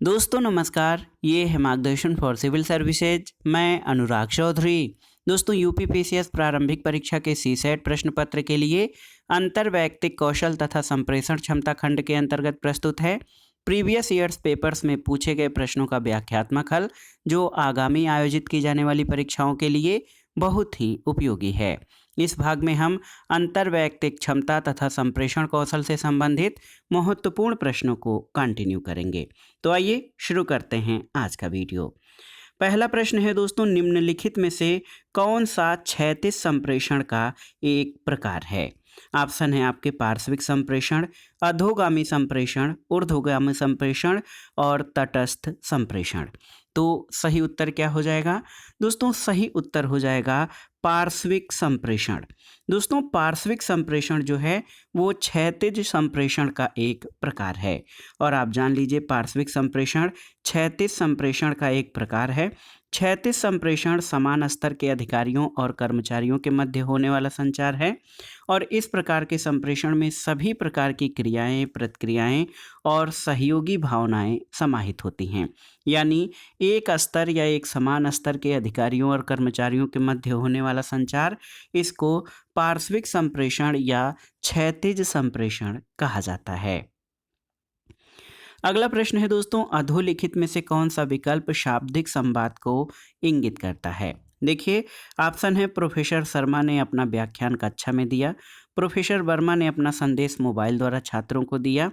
दोस्तों नमस्कार, ये है मार्गदर्शन फॉर सिविल सर्विसेज। मैं अनुराग चौधरी। दोस्तों यूपीपीसीएस प्रारंभिक परीक्षा के सीसेट प्रश्न पत्र के लिए अंतर्वैयक्तिक कौशल तथा संप्रेषण क्षमता खंड के अंतर्गत प्रस्तुत है प्रीवियस ईयर्स पेपर्स में पूछे गए प्रश्नों का व्याख्यात्मक हल, जो आगामी आयोजित की जाने वाली परीक्षाओं के लिए बहुत ही उपयोगी है। इस भाग में हम अंतर्वैयक्तिक क्षमता तथा संप्रेषण कौशल से संबंधित महत्वपूर्ण प्रश्नों को कंटिन्यू करेंगे। तो आइए शुरू करते हैं आज का वीडियो। पहला प्रश्न है दोस्तों, निम्नलिखित में से कौन सा क्षैतिज संप्रेषण का एक प्रकार है? ऑप्शन है आपके पार्श्विक संप्रेषण, अधोगामी संप्रेषण, ऊर्ध्वगामी संप्रेषण और तटस्थ संप्रेषण। तो सही उत्तर क्या हो जाएगा दोस्तों? सही उत्तर हो जाएगा पार्श्विक संप्रेषण। दोस्तों पार्श्विक संप्रेषण जो है वो क्षैतिज संप्रेषण का एक प्रकार है। और आप जान लीजिए, पार्श्विक संप्रेषण क्षैतिज संप्रेषण का एक प्रकार है। क्षैतिज संप्रेषण समान स्तर के अधिकारियों और कर्मचारियों के मध्य होने वाला संचार है और इस प्रकार के संप्रेषण में सभी प्रकार की क्रियाएं, प्रतिक्रियाएं और सहयोगी भावनाएं समाहित होती हैं। यानी एक स्तर या एक समान स्तर के अधिकारियों और कर्मचारियों के मध्य होने वाला संचार, इसको पार्श्विक संप्रेषण या क्षैतिज संप्रेषण कहा जाता है। अगला प्रश्न है दोस्तों, अधोलिखित में से कौन सा विकल्प शाब्दिक संवाद को इंगित करता है? देखिए, ऑप्शन है प्रोफेसर शर्मा ने अपना व्याख्यान कक्षा में दिया, प्रोफेसर वर्मा ने अपना संदेश मोबाइल द्वारा छात्रों को दिया,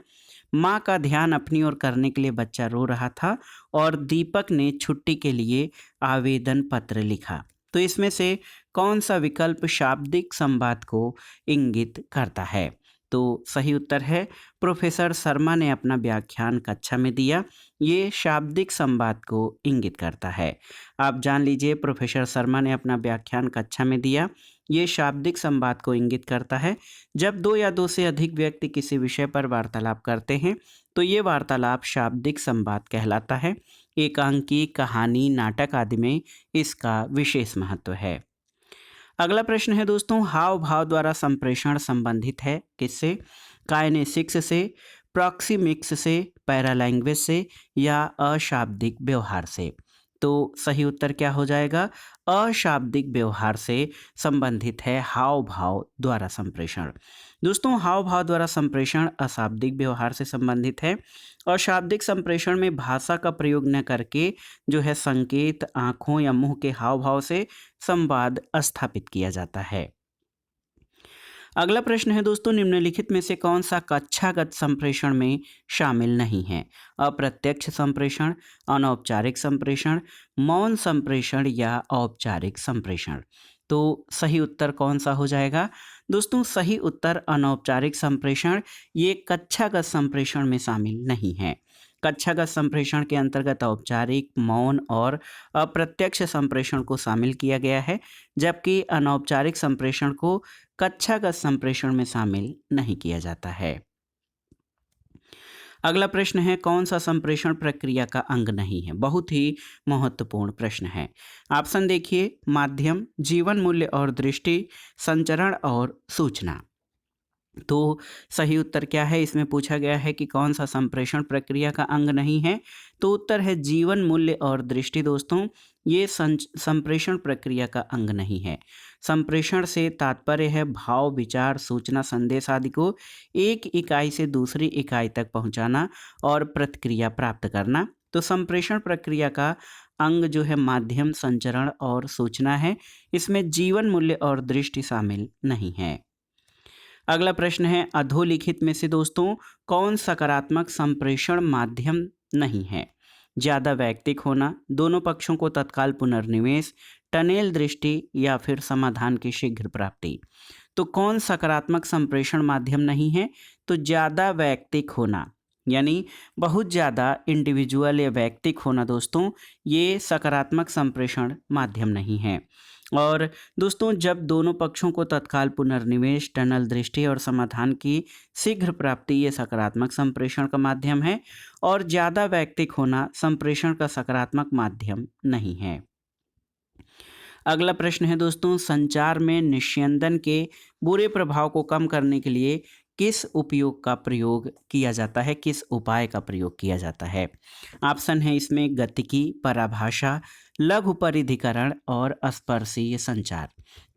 माँ का ध्यान अपनी ओर करने के लिए बच्चा रो रहा था और दीपक ने छुट्टी के लिए आवेदन पत्र लिखा। तो इसमें से कौन सा विकल्प शाब्दिक संवाद को इंगित करता है? तो सही उत्तर है प्रोफेसर शर्मा ने अपना व्याख्यान कक्षा में दिया। ये शाब्दिक संवाद को इंगित करता है। आप जान लीजिए, प्रोफेसर शर्मा ने अपना व्याख्यान कक्षा में दिया, ये शाब्दिक संवाद को इंगित करता है। जब दो या दो से अधिक व्यक्ति किसी विषय पर वार्तालाप करते हैं तो ये वार्तालाप शाब्दिक संवाद कहलाता है। एकांकी, कहानी, नाटक आदि में इसका विशेष महत्व है। अगला प्रश्न है दोस्तों, हाव भाव द्वारा संप्रेषण संबंधित है किससे? काइनेसिक्स से, प्रॉक्सिमिक्स से, पैरालैंग्वेज से या अशाब्दिक व्यवहार से? तो सही उत्तर क्या हो जाएगा? अशाब्दिक व्यवहार से संबंधित है हाव भाव द्वारा संप्रेषण। दोस्तों हाव भाव द्वारा संप्रेषण अशाब्दिक व्यवहार से संबंधित है। अशाब्दिक संप्रेषण में भाषा का प्रयोग न करके जो है संकेत, आंखों या मुंह के हाव भाव से संवाद स्थापित किया जाता है। अगला प्रश्न है दोस्तों, निम्नलिखित में से कौन सा कक्षागत संप्रेषण में शामिल नहीं है? अप्रत्यक्ष संप्रेषण, अनौपचारिक संप्रेषण, मौन संप्रेषण या औपचारिक संप्रेषण? तो सही उत्तर कौन सा हो जाएगा दोस्तों? सही उत्तर अनौपचारिक संप्रेषण, ये कक्षागत संप्रेषण में शामिल नहीं है। कक्षागत संप्रेषण के अंतर्गत औपचारिक, मौन और अप्रत्यक्ष संप्रेषण को शामिल किया गया है, जबकि अनौपचारिक संप्रेषण को कक्षागत संप्रेषण में शामिल नहीं किया जाता है। अगला प्रश्न है, कौन सा संप्रेषण प्रक्रिया का अंग नहीं है? बहुत ही महत्वपूर्ण प्रश्न है। ऑप्शन देखिए, माध्यम, जीवन मूल्य और दृष्टि, संचरण और सूचना। तो सही उत्तर क्या है? इसमें पूछा गया है कि कौन सा संप्रेषण प्रक्रिया का अंग नहीं है, तो उत्तर है जीवन मूल्य और दृष्टि। दोस्तों ये संप्रेषण प्रक्रिया का अंग नहीं है। संप्रेषण से तात्पर्य है भाव, विचार, सूचना, संदेश आदि को एक इकाई से दूसरी इकाई तक पहुंचाना और प्रतिक्रिया प्राप्त करना। तो संप्रेषण प्रक्रिया का अंग जो है माध्यम, संचरण और सूचना है। इसमें जीवन मूल्य और दृष्टि शामिल नहीं है। अगला प्रश्न है, अधोलिखित में से दोस्तों कौन सकारात्मक संप्रेषण माध्यम नहीं है? ज़्यादा वैयक्तिक होना, दोनों पक्षों को तत्काल पुनर्निवेश, टनेल दृष्टि या फिर समाधान की शीघ्र प्राप्ति। तो कौन सकारात्मक संप्रेषण माध्यम नहीं है? तो ज़्यादा वैयक्तिक होना, यानी बहुत ज़्यादा इंडिविजुअल या वैयक्तिक होना दोस्तों, ये सकारात्मक संप्रेषण माध्यम नहीं है। और दोस्तों जब दोनों पक्षों को तत्काल पुनर्निवेश, टनल दृष्टि और समाधान की शीघ्र प्राप्ति ये सकारात्मक संप्रेषण का माध्यम है, और ज़्यादा वैयक्तिक होना संप्रेषण का सकारात्मक माध्यम नहीं है। अगला प्रश्न है दोस्तों, संचार में निस्यंदन के बुरे प्रभाव को कम करने के लिए किस उपयोग का प्रयोग किया जाता है, किस उपाय का प्रयोग किया जाता है। ऑप्शन है इसमें गतिकी, पराभाषा, लघु परिधिकरण और स्पर्शीय संचार।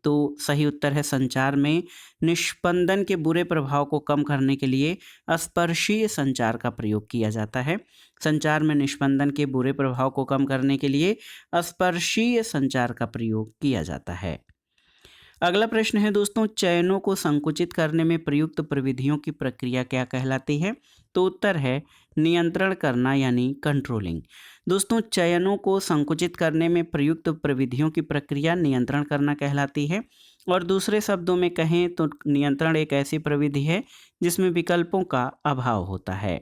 तो सही उत्तर है संचार में निष्पंदन के बुरे प्रभाव को कम करने के लिए स्पर्शीय संचार का प्रयोग किया जाता है। संचार में निष्पंदन के बुरे प्रभाव को कम करने के लिए स्पर्शीय संचार का प्रयोग किया जाता है। अगला प्रश्न है दोस्तों, चयनों को संकुचित करने में प्रयुक्त प्रविधियों की प्रक्रिया क्या कहलाती है। तो उत्तर है नियंत्रण करना यानी कंट्रोलिंग। दोस्तों चयनों को संकुचित करने में प्रयुक्त प्रविधियों की प्रक्रिया नियंत्रण करना कहलाती है। और दूसरे शब्दों में कहें तो नियंत्रण एक ऐसी प्रविधि है जिसमें विकल्पों का अभाव होता है।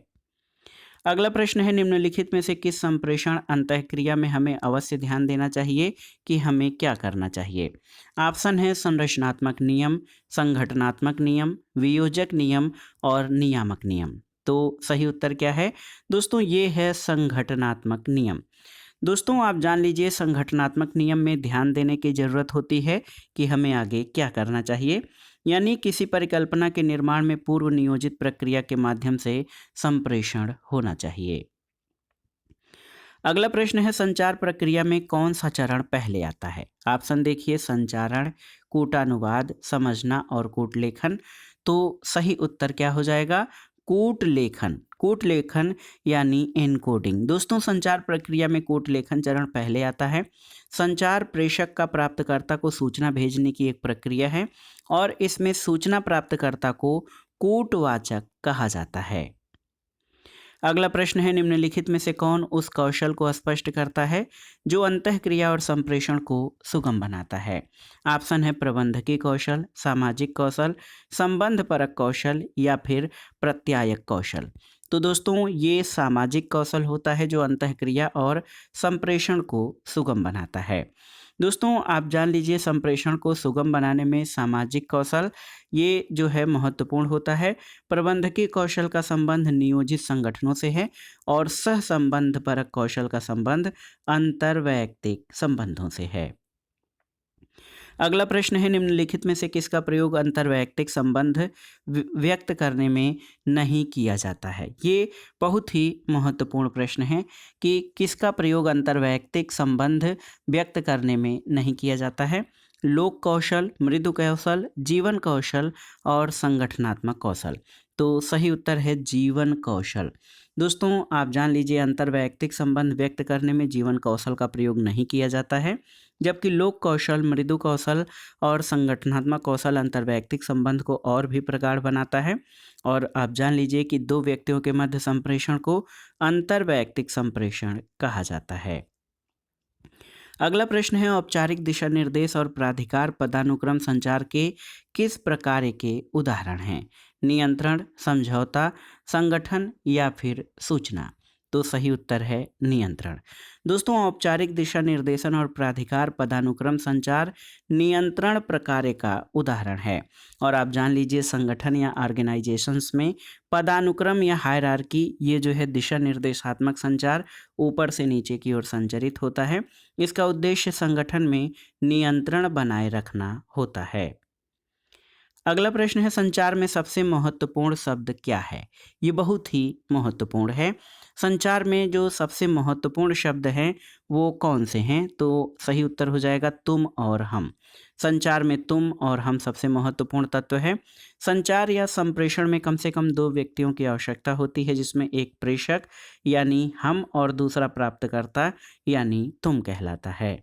अगला प्रश्न है, निम्नलिखित में से किस संप्रेषण अंतःक्रिया में हमें अवश्य ध्यान देना चाहिए कि हमें क्या करना चाहिए। ऑप्शन है संरचनात्मक नियम, संगठनात्मक नियम, वियोजक नियम और नियामक नियम। तो सही उत्तर क्या है दोस्तों, ये है संगठनात्मक नियम। दोस्तों आप जान लीजिए संगठनात्मक नियम में ध्यान देने की ज़रूरत होती है कि हमें आगे क्या करना चाहिए, यानी किसी परिकल्पना के निर्माण में पूर्व नियोजित प्रक्रिया के माध्यम से संप्रेषण होना चाहिए। अगला प्रश्न है, संचार प्रक्रिया में कौन सा चरण पहले आता है। ऑप्शन देखिए संचारण, कूटानुवाद, समझना और कूटलेखन। तो सही उत्तर क्या हो जाएगा, कूटलेखन। कूटलेखन यानी एनकोडिंग। दोस्तों संचार प्रक्रिया में कूटलेखन चरण पहले आता है। संचार प्रेषक का प्राप्तकर्ता को सूचना भेजने की एक प्रक्रिया है और इसमें सूचना प्राप्तकर्ता को कूटवाचक कहा जाता है। अगला प्रश्न है, निम्नलिखित में से कौन उस कौशल को स्पष्ट करता है जो अंतःक्रिया और संप्रेषण को सुगम बनाता है। ऑप्शन है प्रबंधकीय कौशल, सामाजिक कौशल, संबंधपरक कौशल या फिर प्रत्यायक कौशल। तो दोस्तों ये सामाजिक कौशल होता है जो अंतःक्रिया और संप्रेषण को सुगम बनाता है। दोस्तों आप जान लीजिए संप्रेषण को सुगम बनाने में सामाजिक कौशल ये जो है महत्वपूर्ण होता है। प्रबंधकीय कौशल का संबंध नियोजित संगठनों से है और सह संबंध परक कौशल का संबंध अंतर्वैयक्तिक संबंधों से है। अगला प्रश्न है, निम्नलिखित में से किसका प्रयोग अंतर्वैयक्तिक संबंध व्यक्त करने में नहीं किया जाता है। ये बहुत ही महत्वपूर्ण प्रश्न है कि किसका प्रयोग अंतर्वैयक्तिक संबंध व्यक्त करने में नहीं किया जाता है। लोक कौशल, मृदु कौशल, जीवन कौशल और संगठनात्मक कौशल। तो सही उत्तर है जीवन कौशल। दोस्तों आप जान लीजिए अंतर्वैयक्तिक संबंध व्यक्त करने में जीवन कौशल का प्रयोग नहीं किया जाता है, जबकि लोक कौशल, मृदु कौशल और संगठनात्मक कौशल अंतर्वैयक्तिक संबंध को और भी प्रगाढ़ बनाता है। और आप जान लीजिए कि दो व्यक्तियों के मध्य संप्रेषण को अंतर्वैयक्तिक संप्रेषण कहा जाता है। अगला प्रश्न है, औपचारिक दिशा निर्देश और प्राधिकार पदानुक्रम संचार के किस प्रकार के उदाहरण हैं। नियंत्रण, समझौता, संगठन या फिर सूचना। तो सही उत्तर है नियंत्रण। दोस्तों औपचारिक दिशा निर्देशन और प्राधिकार पदानुक्रम संचार नियंत्रण प्रकार का उदाहरण है। और आप जान लीजिए संगठन या ऑर्गेनाइजेशंस में पदानुक्रम या हायरार्की ये जो है दिशा निर्देशात्मक संचार ऊपर से नीचे की ओर संचरित होता है। इसका उद्देश्य संगठन में नियंत्रण बनाए रखना होता है। अगला प्रश्न है, संचार में सबसे महत्वपूर्ण शब्द क्या है। ये बहुत ही महत्वपूर्ण है। संचार में जो सबसे महत्वपूर्ण शब्द हैं वो कौन से हैं। तो सही उत्तर हो जाएगा तुम और हम। संचार में तुम और हम सबसे महत्वपूर्ण तत्व है। संचार या संप्रेषण में कम से कम दो व्यक्तियों की आवश्यकता होती है, जिसमें एक प्रेषक यानी हम और दूसरा प्राप्तकर्ता यानी तुम कहलाता है।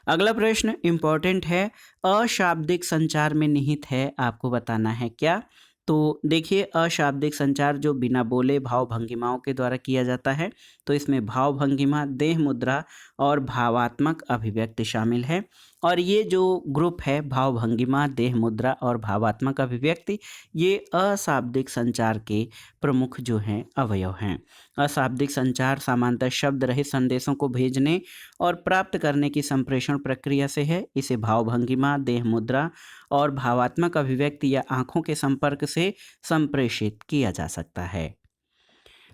अगला प्रश्न इंपॉर्टेंट है, अशाब्दिक संचार में निहित है, आपको बताना है क्या। तो देखिए अशाब्दिक संचार जो बिना बोले भाव भंगिमाओं के द्वारा किया जाता है। तो इसमें भाव भंगिमा, देह मुद्रा और भावात्मक अभिव्यक्ति शामिल है। और ये जो ग्रुप है भाव भंगिमा, देह मुद्रा और भावात्मक अभिव्यक्ति, ये अशाब्दिक संचार के प्रमुख जो हैं अवयव हैं। अशाब्दिक संचार सामान्यतः शब्द रहित संदेशों को भेजने और प्राप्त करने की संप्रेषण प्रक्रिया से है। इसे भाव भंगिमा, देह मुद्रा और भावात्मक अभिव्यक्ति या आंखों के संपर्क से संप्रेषित किया जा सकता है।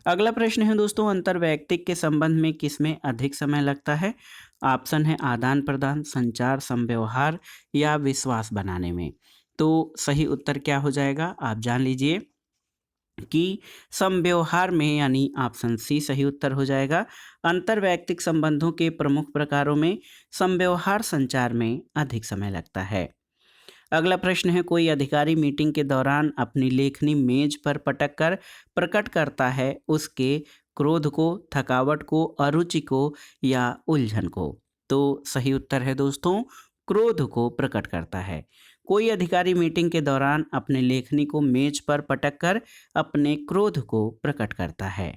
अगला प्रश्न है दोस्तों, अंतर्वैयक्तिक के संबंध में किसमें अधिक समय लगता है। ऑप्शन है आदान प्रदान, संचार, संव्यवहार या विश्वास बनाने में। तो सही उत्तर क्या हो जाएगा आप जान लीजिए कि समव्यवहार में, यानी ऑप्शन सी सही उत्तर हो जाएगा। अंतर्वैयक्तिक संबंधों के प्रमुख प्रकारों में समव्यवहार संचार में अधिक समय लगता है। अगला प्रश्न है, कोई अधिकारी मीटिंग के दौरान अपनी लेखनी मेज पर पटक कर प्रकट करता है उसके क्रोध को, थकावट को, अरुचि को या उलझन को। तो सही उत्तर है दोस्तों, क्रोध को प्रकट करता है। कोई अधिकारी मीटिंग के दौरान अपने लेखनी को मेज पर पटक कर अपने क्रोध को प्रकट करता है।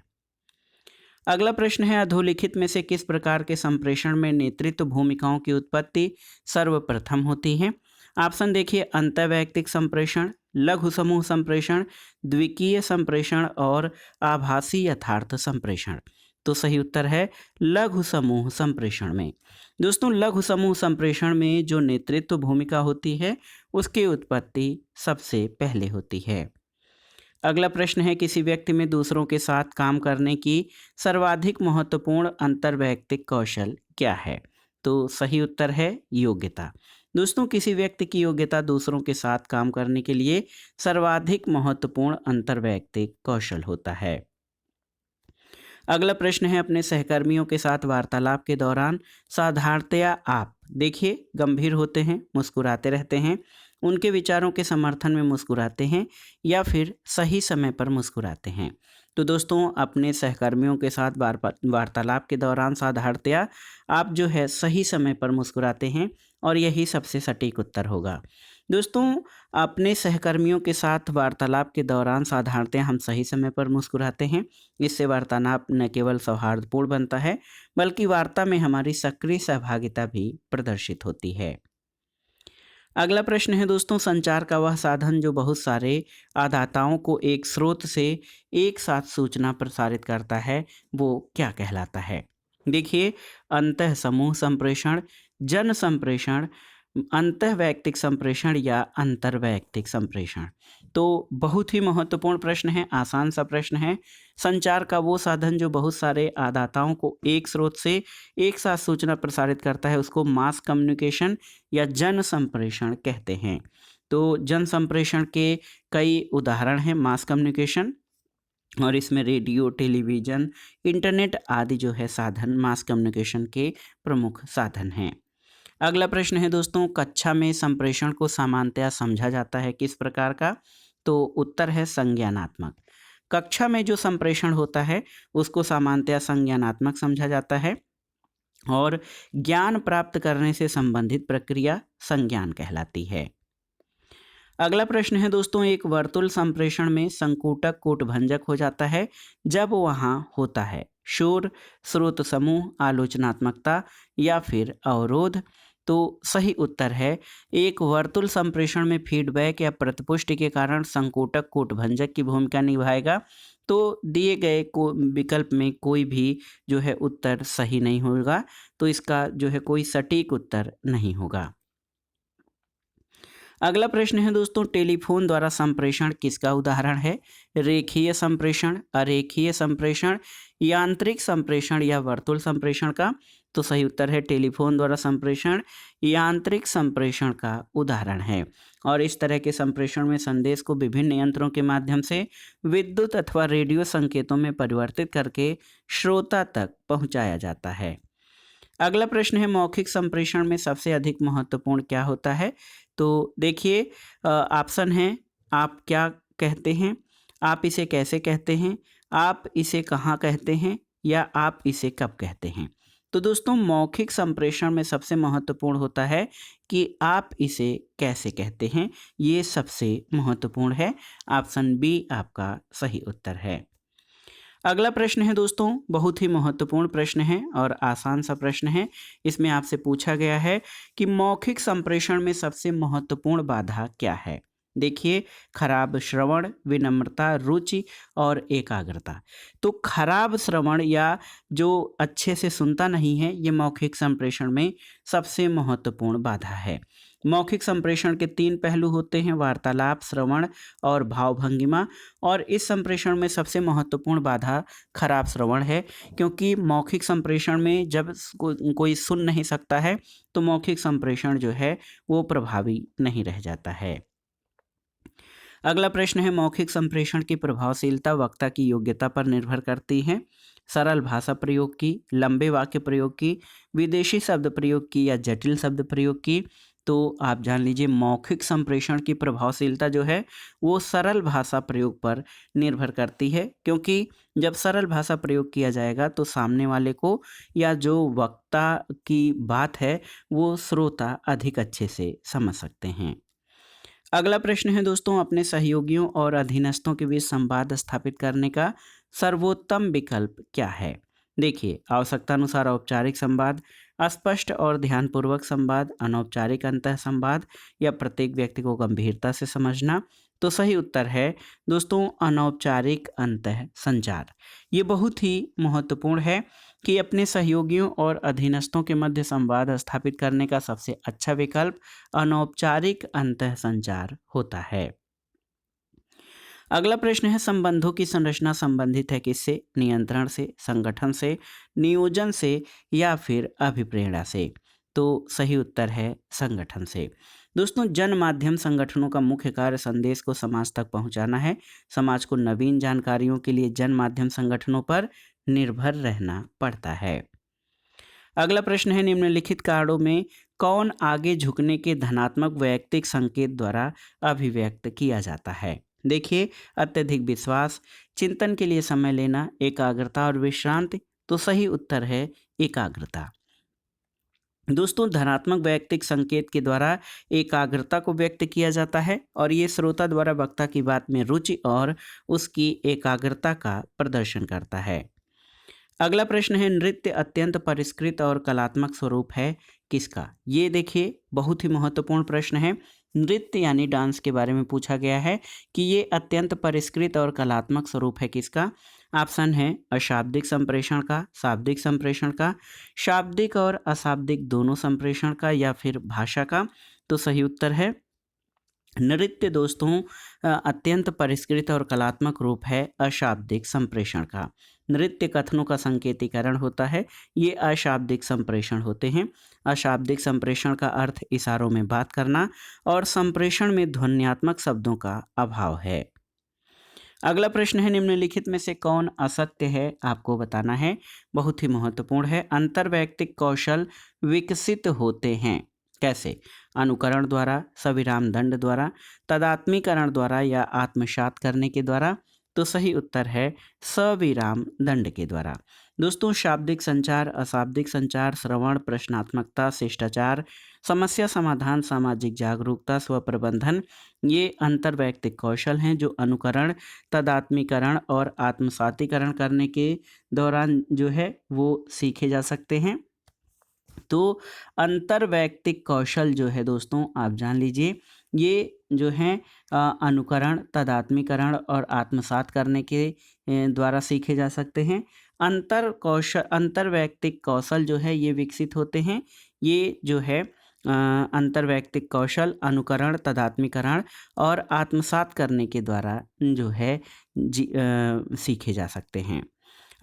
अगला प्रश्न है, अधोलिखित में से किस प्रकार के संप्रेषण में नेतृत्व भूमिकाओं की उत्पत्ति सर्वप्रथम होती है? ऑप्शन देखिए, अंतर्वैयक्तिक संप्रेषण, लघु समूह संप्रेषण, द्विकीय संप्रेषण और आभासी यथार्थ संप्रेषण। तो सही उत्तर है लघु समूह संप्रेषण में। दोस्तों, लघु समूह संप्रेषण में जो नेतृत्व भूमिका होती है उसकी उत्पत्ति सबसे पहले होती है। अगला प्रश्न है, किसी व्यक्ति में दूसरों के साथ काम करने की सर्वाधिक महत्वपूर्ण अंतर्वैयक्तिक कौशल क्या है? तो सही उत्तर है योग्यता। दोस्तों, किसी व्यक्ति की योग्यता दूसरों के साथ काम करने के लिए सर्वाधिक महत्वपूर्ण अंतर्वैयक्तिक कौशल होता है। अगला प्रश्न है, अपने सहकर्मियों के साथ वार्तालाप के दौरान साधारणतया आप देखिए गंभीर होते हैं, मुस्कुराते रहते हैं, उनके विचारों के समर्थन में मुस्कुराते हैं या फिर सही समय पर मुस्कुराते हैं? तो दोस्तों, अपने सहकर्मियों के साथ वार्तालाप के दौरान साधारणतया आप जो है सही समय पर मुस्कुराते हैं और यही सबसे सटीक उत्तर होगा। दोस्तों, अपने सहकर्मियों के साथ वार्तालाप के दौरान साधारणतः हम सही समय पर मुस्कुराते हैं। इससे वार्तालाप न केवल सौहार्दपूर्ण बनता है बल्कि वार्ता में हमारी सक्रिय सहभागिता भी प्रदर्शित होती है। अगला प्रश्न है दोस्तों, संचार का वह साधन जो बहुत सारे आदाताओं को एक स्रोत से एक साथ सूचना प्रसारित करता है वो क्या कहलाता है? देखिए, अंतः समूह संप्रेषण, जन संप्रेषण, अंतःवैयक्तिक संप्रेषण या अंतर्वैयक्तिक संप्रेषण। तो बहुत ही महत्वपूर्ण प्रश्न है, आसान सा प्रश्न है। संचार का वो साधन जो बहुत सारे आदाताओं को एक स्रोत से एक साथ सूचना प्रसारित करता है उसको मास कम्युनिकेशन या जन संप्रेषण कहते हैं। तो जन संप्रेषण के कई उदाहरण हैं मास कम्युनिकेशन, और इसमें रेडियो, टेलीविज़न, इंटरनेट आदि जो है साधन मास कम्युनिकेशन के प्रमुख साधन हैं। अगला प्रश्न है दोस्तों, कक्षा में संप्रेषण को सामान्यतया समझा जाता है किस प्रकार का? तो उत्तर है संज्ञानात्मक। कक्षा में जो संप्रेषण होता है उसको सामान्यतया संज्ञानात्मक समझा जाता है और ज्ञान प्राप्त करने से संबंधित प्रक्रिया संज्ञान कहलाती है। अगला प्रश्न है दोस्तों, एक वर्तुल संप्रेषण में संकूटक कूटभंजक हो जाता है जब वहाँ होता है शोर, स्रोत समूह, आलोचनात्मकता या फिर अवरोध। तो सही उत्तर है, एक वर्तुल संप्रेषण में फीडबैक या प्रतिपुष्टि के कारण संकूटक कूटभंजक की भूमिका निभाएगा। तो दिए गए को विकल्प में कोई भी जो है उत्तर सही नहीं होगा, तो इसका जो है कोई सटीक उत्तर नहीं होगा। अगला प्रश्न है दोस्तों, टेलीफोन द्वारा संप्रेषण किसका उदाहरण है? रेखीय संप्रेषण, अरेखीय संप्रेषण, यांत्रिक संप्रेषण या वर्तुल संप्रेषण का? तो सही उत्तर है टेलीफोन द्वारा संप्रेषण यांत्रिक संप्रेषण का उदाहरण है। और इस तरह के संप्रेषण में संदेश को विभिन्न यंत्रों के माध्यम से विद्युत अथवा रेडियो संकेतों में परिवर्तित करके श्रोता तक पहुंचाया जाता है। अगला प्रश्न है, मौखिक संप्रेषण में सबसे अधिक महत्वपूर्ण क्या होता है? तो देखिए, ऑप्शन है, आप क्या कहते हैं, आप इसे कैसे कहते हैं, आप इसे कहाँ कहते हैं या आप इसे कब कहते हैं? तो दोस्तों, मौखिक संप्रेषण में सबसे महत्वपूर्ण होता है कि आप इसे कैसे कहते हैं, ये सबसे महत्वपूर्ण है। ऑप्शन बी आपका सही उत्तर है। अगला प्रश्न है दोस्तों, बहुत ही महत्वपूर्ण प्रश्न है और आसान सा प्रश्न है। इसमें आपसे पूछा गया है कि मौखिक संप्रेषण में सबसे महत्वपूर्ण बाधा क्या है? देखिए, खराब श्रवण, विनम्रता, रुचि और एकाग्रता। तो खराब श्रवण या जो अच्छे से सुनता नहीं है, ये मौखिक संप्रेषण में सबसे महत्वपूर्ण बाधा है। मौखिक संप्रेषण के 3 पहलू होते हैं, वार्तालाप, श्रवण और भावभंगिमा। और इस संप्रेषण में सबसे महत्वपूर्ण बाधा खराब श्रवण है, क्योंकि मौखिक संप्रेषण में जब कोई सुन नहीं सकता है तो मौखिक संप्रेषण जो है वो प्रभावी नहीं रह जाता है। अगला प्रश्न है मौखिक संप्रेषण की प्रभावशीलता वक्ता की योग्यता पर निर्भर करती है। सरल भाषा प्रयोग की, लंबे वाक्य प्रयोग की, विदेशी शब्द प्रयोग की या जटिल शब्द प्रयोग की। तो आप जान लीजिए मौखिक संप्रेषण की प्रभावशीलता जो है वो सरल भाषा प्रयोग पर निर्भर करती है, क्योंकि जब सरल भाषा प्रयोग किया जाएगा तो सामने वाले को या जो वक्ता की बात है वो श्रोता अधिक अच्छे से समझ सकते हैं। अगला प्रश्न है दोस्तों, अपने सहयोगियों और अधीनस्थों के बीच संवाद स्थापित करने का सर्वोत्तम विकल्प क्या है? देखिए, आवश्यकतानुसार औपचारिक संवाद, अस्पष्ट और ध्यानपूर्वक संवाद, अनौपचारिक अंतः संवाद या प्रत्येक व्यक्ति को गंभीरता से समझना। तो सही उत्तर है दोस्तों अनौपचारिक अंतः संचार। ये बहुत ही महत्वपूर्ण है कि अपने सहयोगियों और अधीनस्थों के मध्य संवाद स्थापित करने का सबसे अच्छा विकल्प अनौपचारिक अंतः संचार होता है। अगला प्रश्न है संबंधों की संरचना संबंधित है किससे? नियंत्रण से, संगठन से, नियोजन से या फिर अभिप्रेरणा से? तो सही उत्तर है संगठन से। दोस्तों जन माध्यम संगठनों का मुख्य कार्य संदेश को समाज तक पहुंचाना है। समाज को नवीन जानकारियों के लिए जन माध्यम संगठनों पर निर्भर रहना पड़ता है। अगला प्रश्न है निम्नलिखित कारणों में कौन आगे झुकने के धनात्मक वैयक्तिक संकेत द्वारा अभिव्यक्त किया जाता है? देखिए, अत्यधिक विश्वास, चिंतन के लिए समय लेना, एकाग्रता और विश्रांति। तो सही उत्तर है एकाग्रता। दोस्तों धनात्मक वैयक्तिक संकेत के द्वारा एकाग्रता को व्यक्त किया जाता है और ये श्रोता द्वारा वक्ता की बात में रुचि और उसकी एकाग्रता का प्रदर्शन करता है। अगला प्रश्न है नृत्य अत्यंत परिष्कृत और कलात्मक स्वरूप है किसका? ये देखिए बहुत ही महत्वपूर्ण प्रश्न है। नृत्य यानी डांस के बारे में पूछा गया है कि ये अत्यंत परिष्कृत और कलात्मक स्वरूप है किसका? ऑप्शन है अशाब्दिक संप्रेषण का, शाब्दिक संप्रेषण का, शाब्दिक और अशाब्दिक दोनों संप्रेषण का या फिर भाषा का। तो सही उत्तर है नृत्य दोस्तों अत्यंत परिष्कृत और कलात्मक रूप है अशाब्दिक संप्रेषण का। नृत्य कथनों का संकेतीकरण होता है, ये अशाब्दिक संप्रेषण होते हैं। अशाब्दिक संप्रेषण का अर्थ इशारों में बात करना और संप्रेषण में ध्वन्यात्मक शब्दों का अभाव है। अगला प्रश्न है निम्नलिखित में से कौन असत्य है? आपको बताना है, बहुत ही महत्वपूर्ण है। अंतर्वैयक्तिक कौशल विकसित होते हैं कैसे? अनुकरण द्वारा, सविराम दंड द्वारा, तदात्मीकरण द्वारा या आत्मसात करने के द्वारा। तो सही उत्तर है सविराम दंड के द्वारा। दोस्तों शाब्दिक संचार, अशाब्दिक संचार, श्रवण, प्रश्नात्मकता, शिष्टाचार, समस्या समाधान, सामाजिक जागरूकता, स्व प्रबंधन, ये अंतर्वैयक्तिक कौशल हैं जो अनुकरण, तदात्मीकरण और आत्मसातीकरण करने के दौरान जो है वो सीखे जा सकते हैं। तो अंतर्वैयक्तिक कौशल जो है दोस्तों आप जान लीजिए ये जो है अनुकरण, तदात्मीकरण और आत्मसात करने के द्वारा सीखे जा सकते हैं। अंतर्वैयक्तिक कौशल जो है ये विकसित होते हैं। ये जो है अंतर्वैयक्तिक कौशल अनुकरण, तदात्मीकरण और आत्मसात करने के द्वारा जो है सीखे जा सकते हैं।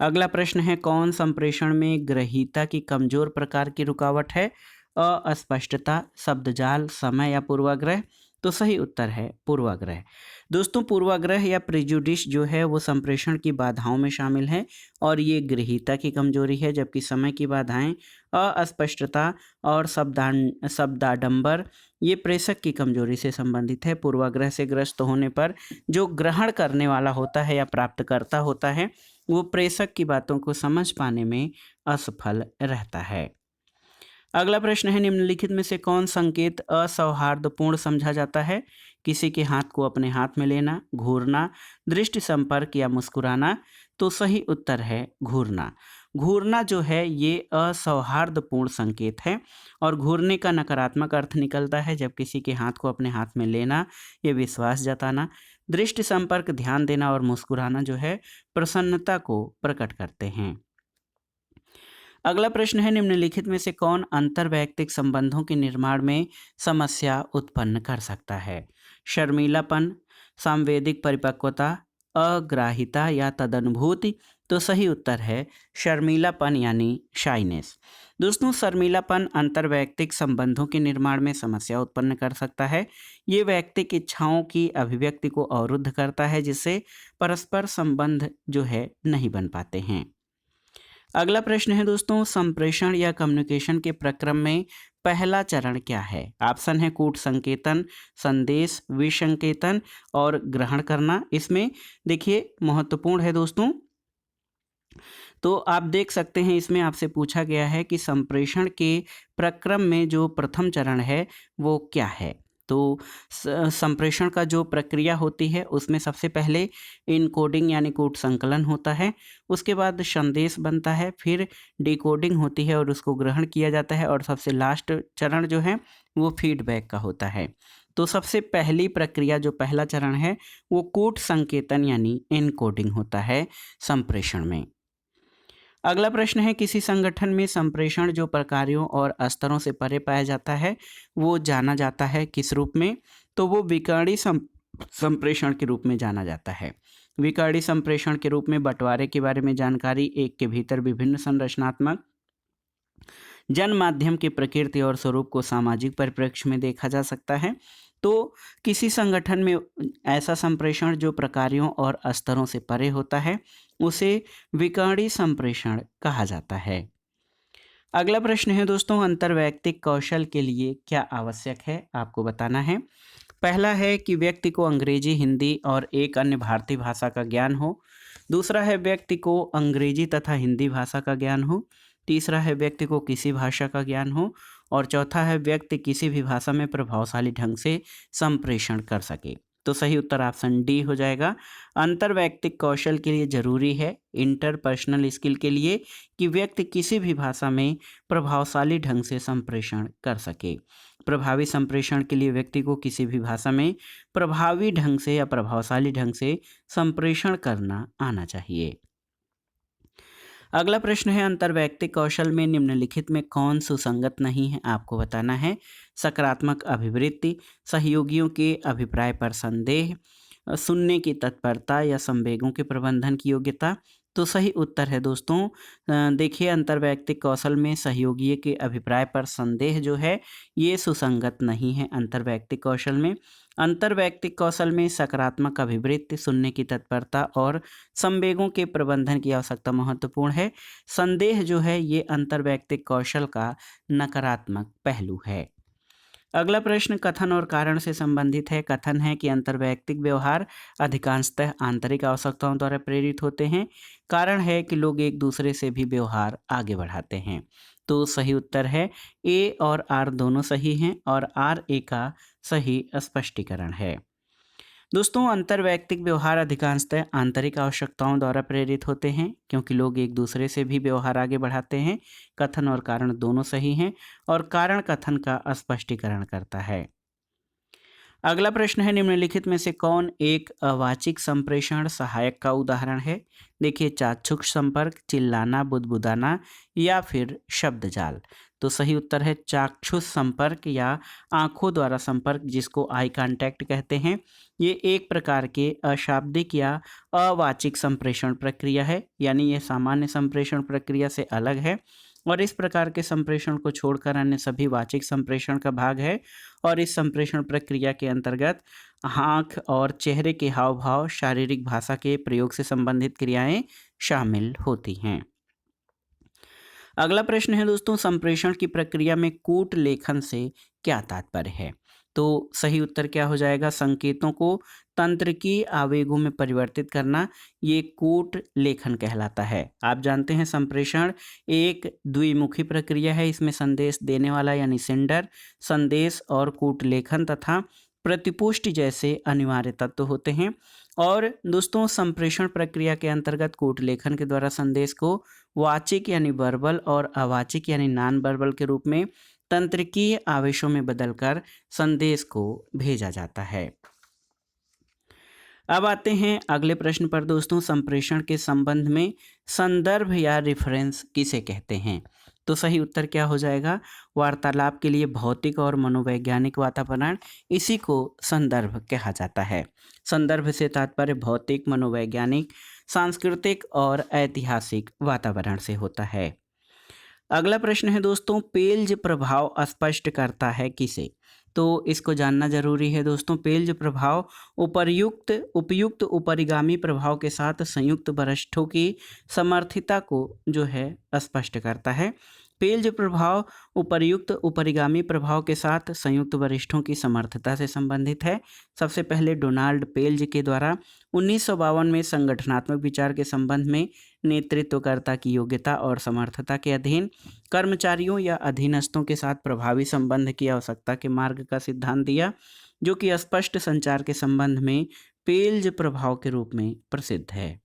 अगला प्रश्न है कौन संप्रेषण में ग्रहीता की कमजोर प्रकार की रुकावट है? अस्पष्टता, शब्दजाल, समय या पूर्वाग्रह। तो सही उत्तर है पूर्वाग्रह। दोस्तों पूर्वाग्रह या प्रेजुडिस जो है वो संप्रेषण की बाधाओं में शामिल है और ये ग्रहीता की कमजोरी है, जबकि समय की बाधाएं, अस्पष्टता और शब्दाडंबर ये प्रेषक की कमजोरी से संबंधित है। पूर्वाग्रह से ग्रस्त होने पर जो ग्रहण करने वाला होता है या प्राप्तकर्ता होता है वो प्रेषक की बातों को समझ पाने में असफल रहता है। अगला प्रश्न है निम्नलिखित में से कौन संकेत असौहार्दपूर्ण समझा जाता है? किसी के हाथ को अपने हाथ में लेना, घूरना, दृष्टि संपर्क या मुस्कुराना। तो सही उत्तर है घूरना। घूरना जो है ये असौहार्दपूर्ण संकेत है और घूरने का नकारात्मक अर्थ निकलता है, जब किसी के हाथ को अपने हाथ में लेना ये विश्वास जताना, दृष्टि संपर्क ध्यान देना और मुस्कुराना जो है प्रसन्नता को प्रकट करते हैं। अगला प्रश्न है निम्नलिखित में से कौन अंतर्वैयक्तिक संबंधों के निर्माण में समस्या उत्पन्न कर सकता है? शर्मीलापन, सांवेदिक परिपक्वता, अग्राहिता या तदनुभूति। तो सही उत्तर है शर्मीलापन यानी शाइनेस। दोस्तों, शर्मीलापन अंतर्वैयक्तिक संबंधों के निर्माण में समस्या उत्पन्न कर सकता है। ये वैयक्तिक इच्छाओं की अभिव्यक्ति को अवरुद्ध करता है, जिससे परस्पर संबंध जो है नहीं बन पाते हैं। अगला प्रश्न है दोस्तों, संप्रेषण या कम्युनिकेशन के प्रक्रम में पहला चरण क्या है? ऑप्शन है कूट संकेतन, संदेश, विसंकेतन और ग्रहण करना। इसमें देखिए महत्वपूर्ण है दोस्तों, तो आप देख सकते हैं इसमें आपसे पूछा गया है कि संप्रेषण के प्रक्रम में जो प्रथम चरण है वो क्या है। तो संप्रेषण का जो प्रक्रिया होती है उसमें सबसे पहले इनकोडिंग यानी कोड संकलन होता है, उसके बाद संदेश बनता है, फिर डिकोडिंग होती है और उसको ग्रहण किया जाता है, और सबसे लास्ट चरण जो है वो फीडबैक का होता है। तो सबसे पहली प्रक्रिया जो पहला चरण है वो कोड संकेतन यानी इनकोडिंग होता है संप्रेषण में। अगला प्रश्न है, किसी संगठन में संप्रेषण जो प्रकारों और स्तरों से परे पाया जाता है वो जाना जाता है किस रूप में? तो वो विकर्णी संप्रेषण के रूप में जाना जाता है। विकर्णी संप्रेषण के रूप में बंटवारे के बारे में जानकारी, एक के भीतर विभिन्न संरचनात्मक जन माध्यम की प्रकृति और स्वरूप को सामाजिक परिप्रेक्ष्य में देखा जा सकता है। तो किसी संगठन में ऐसा संप्रेषण जो प्रकारों और स्तरों से परे होता है उसे विकर्णी संप्रेषण कहा जाता है। अगला प्रश्न है दोस्तों, अंतर्वैयक्तिक कौशल के लिए क्या आवश्यक है आपको बताना है। पहला है कि व्यक्ति को अंग्रेजी, हिंदी और एक अन्य भारतीय भाषा का ज्ञान हो। दूसरा है व्यक्ति को अंग्रेजी तथा हिंदी भाषा का ज्ञान हो। तीसरा है व्यक्ति को किसी भाषा का ज्ञान हो। और चौथा है व्यक्ति किसी भी भाषा में प्रभावशाली ढंग से संप्रेषण कर सके। तो सही उत्तर ऑप्शन डी हो जाएगा। अंतर्वैयक्तिक कौशल के लिए जरूरी है, इंटरपर्सनल स्किल के लिए, कि व्यक्ति किसी भी भाषा में प्रभावशाली ढंग से संप्रेषण कर सके। प्रभावी संप्रेषण के लिए व्यक्ति को किसी भी भाषा में प्रभावी ढंग से या प्रभावशाली ढंग से संप्रेषण करना आना चाहिए। अगला प्रश्न है, अंतर्वैयक्तिक कौशल में निम्नलिखित में कौन सुसंगत नहीं है आपको बताना है। सकारात्मक अभिवृत्ति, सहयोगियों के अभिप्राय पर संदेह, सुनने की तत्परता या संवेगों के प्रबंधन की योग्यता। तो सही उत्तर है दोस्तों, देखिए अंतर्वैयक्तिक कौशल में सहयोगी के अभिप्राय पर संदेह जो है ये सुसंगत नहीं है। अंतर्वैयक्तिक कौशल में अंतर्वैयक्तिक कौशल में सकारात्मक अभिवृत्ति, सुनने की तत्परता और संवेगों के प्रबंधन की आवश्यकता महत्वपूर्ण है। संदेह जो है ये अंतर्वैयक्तिक कौशल का नकारात्मक पहलू है। अगला प्रश्न कथन और कारण से संबंधित है। कथन है कि अंतर्वैयक्तिक व्यवहार अधिकांशतः आंतरिक आवश्यकताओं द्वारा प्रेरित होते हैं। कारण है कि लोग एक दूसरे से भी व्यवहार आगे बढ़ाते हैं। तो सही उत्तर है ए और आर दोनों सही हैं और आर ए का सही स्पष्टीकरण है। दोस्तों, अंतर्वैयक्तिक व्यवहार अधिकांशतः आंतरिक आवश्यकताओं द्वारा प्रेरित होते हैं क्योंकि लोग एक दूसरे से भी व्यवहार आगे बढ़ाते हैं। कथन और कारण दोनों सही हैं और कारण कथन का स्पष्टीकरण करता है। अगला प्रश्न है, निम्नलिखित में से कौन एक अवाचिक संप्रेषण सहायक का उदाहरण है। देखिए, चाक्षुष संपर्क, चिल्लाना, बुदबुदाना या फिर शब्द जाल। तो सही उत्तर है चाक्षुष संपर्क या आंखों द्वारा संपर्क, जिसको आई कांटेक्ट कहते हैं। ये एक प्रकार के अशाब्दिक या अवाचिक संप्रेषण प्रक्रिया है, यानी यह सामान्य संप्रेषण प्रक्रिया से अलग है और इस प्रकार के संप्रेषण को छोड़कर अन्य सभी वाचिक संप्रेषण का भाग है। और इस संप्रेषण प्रक्रिया के अंतर्गत आँख और चेहरे के हाव भाव, शारीरिक भाषा के प्रयोग से संबंधित क्रियाएं शामिल होती हैं। अगला प्रश्न है दोस्तों, संप्रेषण की प्रक्रिया में कूट लेखन से क्या तात्पर्य है। तो सही उत्तर क्या हो जाएगा, संकेतों को तंत्रिकी आवेगों में परिवर्तित करना, ये कूट लेखन कहलाता है। आप जानते हैं संप्रेषण एक द्विमुखी प्रक्रिया है। इसमें संदेश देने वाला यानी सेंडर, संदेश और कूट लेखन तथा प्रतिपुष्टि जैसे अनिवार्य तत्व होते हैं। और दोस्तों, संप्रेषण प्रक्रिया के अंतर्गत कूट लेखन के द्वारा संदेश को वाचिक यानी वर्बल और अवाचिक यानी नॉन वर्बल के रूप में तंत्रिकीय आवेशों में बदलकर संदेश को भेजा जाता है। अब आते हैं अगले प्रश्न पर दोस्तों, संप्रेषण के संबंध में संदर्भ या रेफरेंस किसे कहते हैं। तो सही उत्तर क्या हो जाएगा, वार्तालाप के लिए भौतिक और मनोवैज्ञानिक वातावरण, इसी को संदर्भ कहा जाता है। संदर्भ से तात्पर्य भौतिक, मनोवैज्ञानिक, सांस्कृतिक और ऐतिहासिक वातावरण से होता है। अगला प्रश्न है दोस्तों, पेलज प्रभाव स्पष्ट करता है किसे? तो इसको जानना जरूरी है दोस्तों। पेलज प्रभाव उपयुक्त उपरिगामी प्रभाव के साथ संयुक्त वरिष्ठों की समर्थिता को जो है स्पष्ट करता है। पेलज प्रभाव उपर्युक्त उपरिगामी प्रभाव के साथ संयुक्त वरिष्ठों की समर्थता से संबंधित है। सबसे पहले डोनाल्ड पेलज के द्वारा 1952 में संगठनात्मक विचार के संबंध में नेतृत्वकर्ता की योग्यता और समर्थता के अधीन कर्मचारियों या अधीनस्थों के साथ प्रभावी संबंध की आवश्यकता के मार्ग का सिद्धांत दिया, जो कि स्पष्ट संचार के संबंध में पेलज प्रभाव के रूप में प्रसिद्ध है।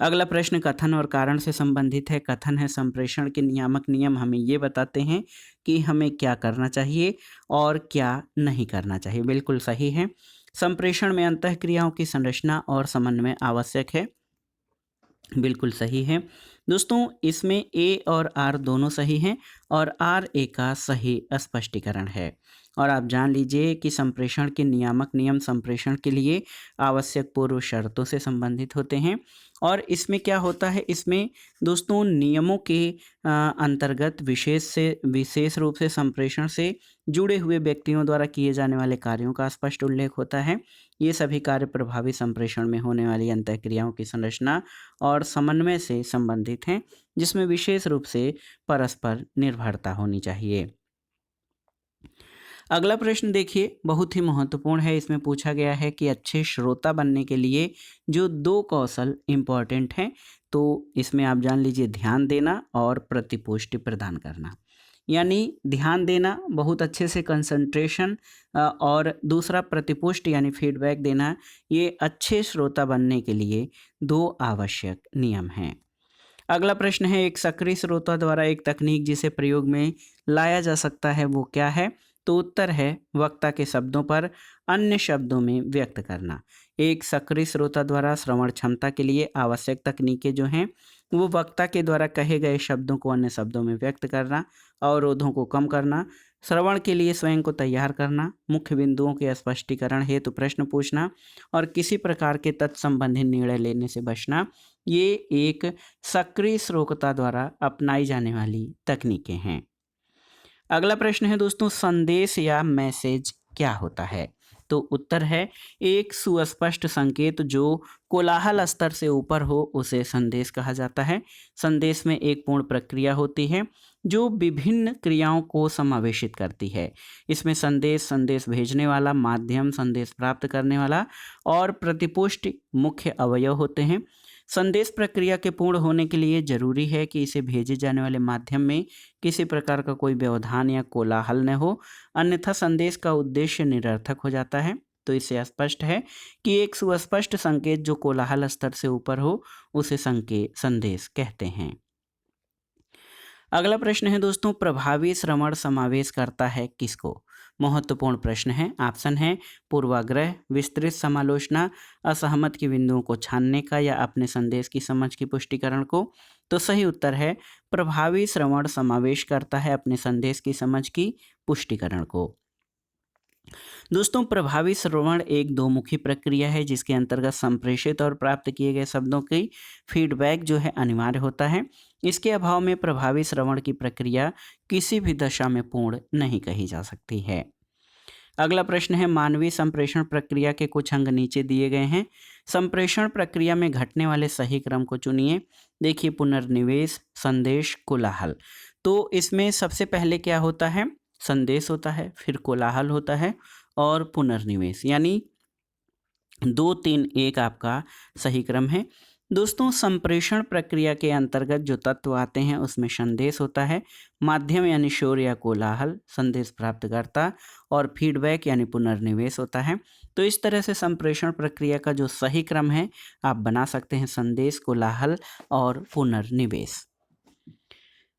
अगला प्रश्न कथन और कारण से संबंधित है। कथन है संप्रेषण के नियामक नियम हमें ये बताते हैं कि हमें क्या करना चाहिए और क्या नहीं करना चाहिए। बिल्कुल सही है। संप्रेषण में अंतःक्रियाओं की संरचना और समन्वय आवश्यक है। बिल्कुल सही है दोस्तों। इसमें ए और आर दोनों सही हैं और आर ए का सही स्पष्टीकरण है। और आप जान लीजिए कि संप्रेषण के नियामक नियम संप्रेषण के लिए आवश्यक पूर्व शर्तों से संबंधित होते हैं। और इसमें क्या होता है, इसमें दोस्तों नियमों के अंतर्गत विशेष रूप से संप्रेषण से जुड़े हुए व्यक्तियों द्वारा किए जाने वाले कार्यों का स्पष्ट उल्लेख होता है। ये सभी कार्य प्रभावी संप्रेषण में होने वाली अंतःक्रियाओं की संरचना और समन्वय से संबंधित हैं, जिसमें विशेष रूप से परस्पर निर्भरता होनी चाहिए। अगला प्रश्न देखिए, बहुत ही महत्वपूर्ण है। इसमें पूछा गया है कि अच्छे श्रोता बनने के लिए जो 2 कौशल इम्पॉर्टेंट हैं, तो इसमें आप जान लीजिए ध्यान देना और प्रतिपुष्टि प्रदान करना। यानी ध्यान देना, बहुत अच्छे से कंसंट्रेशन, और दूसरा प्रतिपुष्टि यानी फीडबैक देना। ये अच्छे श्रोता बनने के लिए 2 आवश्यक नियम हैं। अगला प्रश्न है, एक सक्रिय श्रोता द्वारा एक तकनीक जिसे प्रयोग में लाया जा सकता है वो क्या है? तो उत्तर है वक्ता के शब्दों पर अन्य शब्दों में व्यक्त करना। एक सक्रिय श्रोता द्वारा श्रवण क्षमता के लिए आवश्यक तकनीकें जो हैं वो वक्ता के द्वारा कहे गए शब्दों को अन्य शब्दों में व्यक्त करना, अवरोधों को कम करना, श्रवण के लिए स्वयं को तैयार करना, मुख्य बिंदुओं के स्पष्टीकरण हेतु प्रश्न पूछना और किसी प्रकार के तत्संबंधी निर्णय लेने से बचना। ये एक सक्रिय श्रोता द्वारा अपनाई जाने वाली तकनीकें हैं। अगला प्रश्न है दोस्तों, संदेश या मैसेज क्या होता है? तो उत्तर है एक सुस्पष्ट संकेत जो कोलाहल स्तर से ऊपर हो उसे संदेश कहा जाता है। संदेश में एक पूर्ण प्रक्रिया होती है जो विभिन्न क्रियाओं को समावेशित करती है। इसमें संदेश भेजने वाला, माध्यम, संदेश प्राप्त करने वाला और प्रतिपुष्टि मुख्य अवयव होते हैं। संदेश प्रक्रिया के पूर्ण होने के लिए जरूरी है कि इसे भेजे जाने वाले माध्यम में किसी प्रकार का कोई व्यवधान या कोलाहल न हो, अन्यथा संदेश का उद्देश्य निरर्थक हो जाता है। तो इससे स्पष्ट है कि एक सुस्पष्ट संकेत जो कोलाहल स्तर से ऊपर हो उसे संदेश कहते हैं। अगला प्रश्न है दोस्तों, प्रभावी श्रवण समावेश करता है किसको? महत्वपूर्ण प्रश्न है। ऑप्शन है पूर्वाग्रह, विस्तृत समालोचना, असहमत के बिंदुओं को छानने का या अपने संदेश की समझ की पुष्टिकरण को। तो सही उत्तर है प्रभावी श्रवण समावेश करता है अपने संदेश की समझ की पुष्टिकरण को। दोस्तों प्रभावी श्रवण एक दोमुखी प्रक्रिया है जिसके अंतर्गत संप्रेषित और प्राप्त किए गए शब्दों की फीडबैक जो है अनिवार्य होता है। इसके अभाव में प्रभावी श्रवण की प्रक्रिया किसी भी दशा में पूर्ण नहीं कही जा सकती है। अगला प्रश्न है, मानवीय संप्रेषण प्रक्रिया के कुछ अंग नीचे दिए गए हैं। संप्रेषण प्रक्रिया में घटने वाले सही क्रम को चुनिए। देखिए, पुनर्निवेश, संदेश, कोलाहल। तो इसमें सबसे पहले क्या होता है? संदेश होता है, फिर कोलाहल होता है और पुनर्निवेश, यानी 2 3 1 आपका सही क्रम है। दोस्तों संप्रेषण प्रक्रिया के अंतर्गत जो तत्व आते हैं उसमें संदेश होता है, माध्यम यानी शोर या कोलाहल, संदेश प्राप्तकर्ता और फीडबैक यानी पुनर्निवेश होता है। तो इस तरह से संप्रेषण प्रक्रिया का जो सही क्रम है आप बना सकते हैं संदेश, कोलाहल और पुनर्निवेश।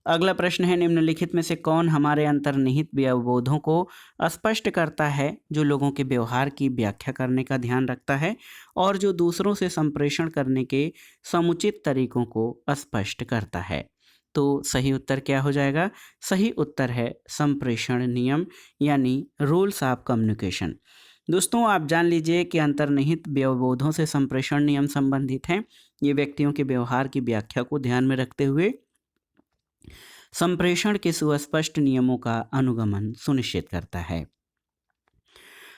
अगला प्रश्न है, निम्नलिखित में से कौन हमारे अंतर्निहित व्यवबोधों को स्पष्ट करता है जो लोगों के व्यवहार की व्याख्या करने का ध्यान रखता है और जो दूसरों से संप्रेषण करने के समुचित तरीकों को स्पष्ट करता है? तो सही उत्तर क्या हो जाएगा? सही उत्तर है संप्रेषण नियम यानी रूल्स ऑफ कम्युनिकेशन। दोस्तों आप जान लीजिए कि अंतर्निहित व्यवबोधों से संप्रेषण नियम संबंधित हैं। ये व्यक्तियों के व्यवहार की व्याख्या को ध्यान में रखते हुए संप्रेषण के सुस्पष्ट नियमों का अनुगमन सुनिश्चित करता है।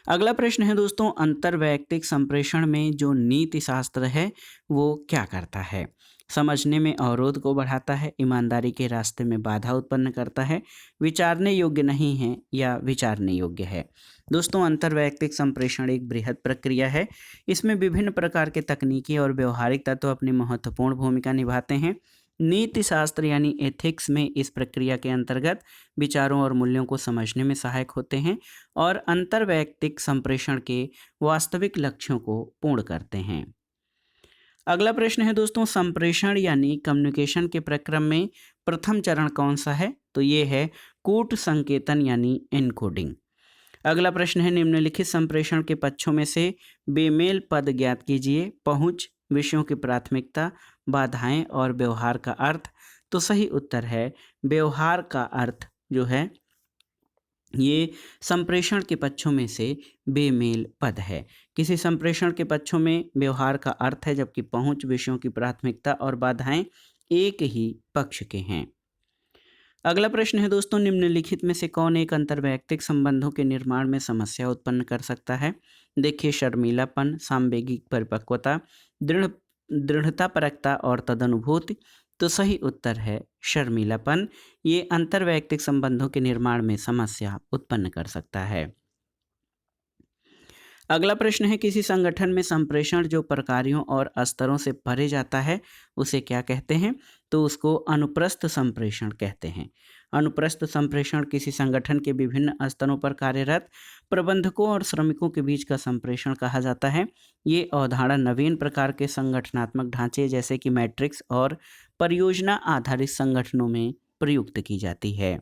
अगला प्रश्न है दोस्तों, अंतर्वैयक्तिक संप्रेषण में जो नीति शास्त्र है वो क्या करता है? समझने में अवरोध को बढ़ाता है, ईमानदारी के रास्ते में बाधा उत्पन्न करता है, विचारने योग्य नहीं है या विचारने योग्य है। दोस्तों अंतर्वैयक्तिक संप्रेषण एक बृहद प्रक्रिया है। इसमें विभिन्न प्रकार के तकनीकी और व्यवहारिक तत्व अपनी महत्वपूर्ण भूमिका निभाते हैं। नीति शास्त्र यानी एथिक्स में इस प्रक्रिया के अंतर्गत विचारों और मूल्यों को समझने में सहायक होते हैं और अंतर्वैयक्तिक संप्रेषण के वास्तविक लक्ष्यों को पूर्ण करते हैं। अगला प्रश्न है दोस्तों, संप्रेषण यानी कम्युनिकेशन के प्रक्रम में प्रथम चरण कौन सा है? तो ये है कूट संकेतन यानी एनकोडिंग। अगला प्रश्न है, निम्नलिखित संप्रेषण के पक्षों में से बेमेल पद ज्ञात कीजिए। पहुंच, विषयों की प्राथमिकता, बाधाएं और व्यवहार का अर्थ। तो सही उत्तर है व्यवहार का अर्थ जो है ये संप्रेषण के पक्षों में से बेमेल पद है। किसी संप्रेषण के पक्षों में व्यवहार का अर्थ है, जबकि पहुंच, विषयों की प्राथमिकता और बाधाएं एक ही पक्ष के हैं। अगला प्रश्न है दोस्तों, निम्नलिखित में से कौन एक अंतर्वैयक्तिक संबंधों के निर्माण में समस्या उत्पन्न कर सकता है? देखिए, शर्मीलापन, सामवेगिक परिपक्वता, दृढ़तापरकता और तदनुभूति। तो सही उत्तर है शर्मीलापन। ये अंतर्वैयक्तिक संबंधों के निर्माण में समस्या उत्पन्न कर सकता है। अगला प्रश्न है, किसी संगठन में संप्रेषण जो प्रकारों और स्तरों से परे जाता है उसे क्या कहते हैं? तो उसको अनुप्रस्थ संप्रेषण कहते हैं। अनुप्रस्थ संप्रेषण किसी संगठन के विभिन्न स्तरों पर कार्यरत प्रबंधकों और श्रमिकों के बीच का संप्रेषण कहा जाता है। ये अवधारणा नवीन प्रकार के संगठनात्मक ढांचे जैसे कि मैट्रिक्स और परियोजना आधारित संगठनों में प्रयुक्त की जाती है।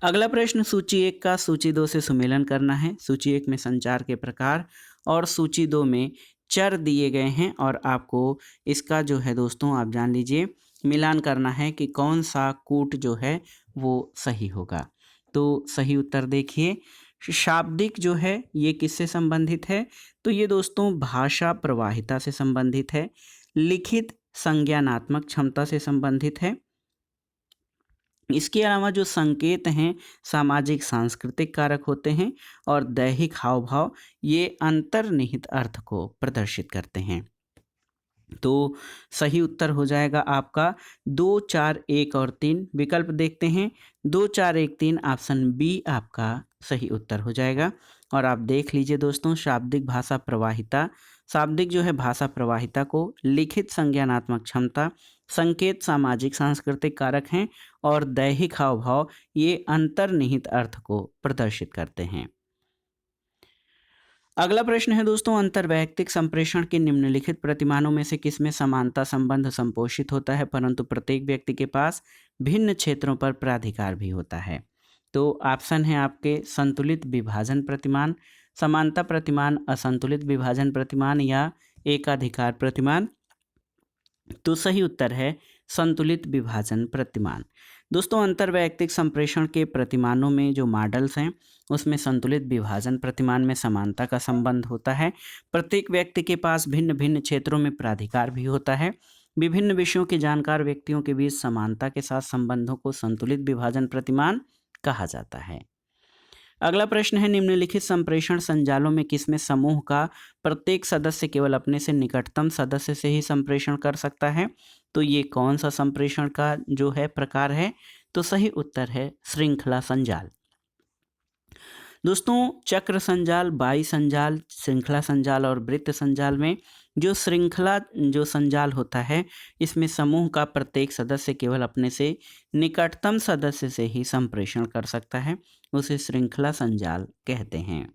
अगला प्रश्न, सूची 1 का सूची 2 से सुमेलन करना है। सूची 1 में संचार के प्रकार और सूची 2 में चर दिए गए हैं और आपको इसका जो है दोस्तों आप जान लीजिए मिलान करना है कि कौन सा कूट जो है वो सही होगा। तो सही उत्तर देखिए, शाब्दिक जो है ये किससे संबंधित है? तो ये दोस्तों भाषा प्रवाहिता से संबंधित है। लिखित संज्ञानात्मक क्षमता से संबंधित है। इसके अलावा जो संकेत हैं सामाजिक सांस्कृतिक कारक होते हैं और दैहिक हाव भाव ये अंतर्निहित अर्थ को प्रदर्शित करते हैं। तो सही उत्तर हो जाएगा आपका 2, 4, 1 और 3। विकल्प देखते हैं, 2, 4, 1, 3 ऑप्शन बी आपका सही उत्तर हो जाएगा। और आप देख लीजिए दोस्तों, शाब्दिक भाषा प्रवाहिता, शाब्दिक जो है भाषा प्रवाहिता को, लिखित संज्ञानात्मक क्षमता, संकेत सामाजिक सांस्कृतिक कारक हैं और दैहिक हाव भाव ये अंतर्निहित अर्थ को प्रदर्शित करते हैं। अगला प्रश्न है दोस्तों, अंतर्वैयक्तिक संप्रेषण के निम्नलिखित प्रतिमानों में से किसमें समानता संबंध संपोषित होता है परंतु प्रत्येक व्यक्ति के पास भिन्न क्षेत्रों पर प्राधिकार भी होता है? तो ऑप्शन है आपके संतुलित विभाजन प्रतिमान, समानता प्रतिमान, असंतुलित विभाजन प्रतिमान या एकाधिकार प्रतिमान। तो सही उत्तर है संतुलित विभाजन प्रतिमान। दोस्तों अंतर्वैयक्तिक संप्रेषण के प्रतिमानों में जो मॉडल्स हैं उसमें संतुलित विभाजन प्रतिमान में समानता का संबंध होता है। प्रत्येक व्यक्ति के पास भिन्न भिन्न क्षेत्रों में प्राधिकार भी होता है। विभिन्न विषयों के जानकार व्यक्तियों के बीच समानता के साथ संबंधों को संतुलित विभाजन प्रतिमान कहा जाता है। अगला प्रश्न है, निम्नलिखित संप्रेषण संजालों में किसमें समूह का प्रत्येक सदस्य केवल अपने से निकटतम सदस्य से ही संप्रेषण कर सकता है? तो ये कौन सा संप्रेषण का जो है प्रकार है? तो सही उत्तर है श्रृंखला संजाल। दोस्तों चक्र संजाल, बाई संजाल, श्रृंखला संजाल और वृत्त संजाल में जो श्रृंखला जो संजाल होता है इसमें समूह का प्रत्येक सदस्य केवल अपने से निकटतम सदस्य से ही संप्रेषण कर सकता है, उसे श्रृंखला संजाल कहते हैं।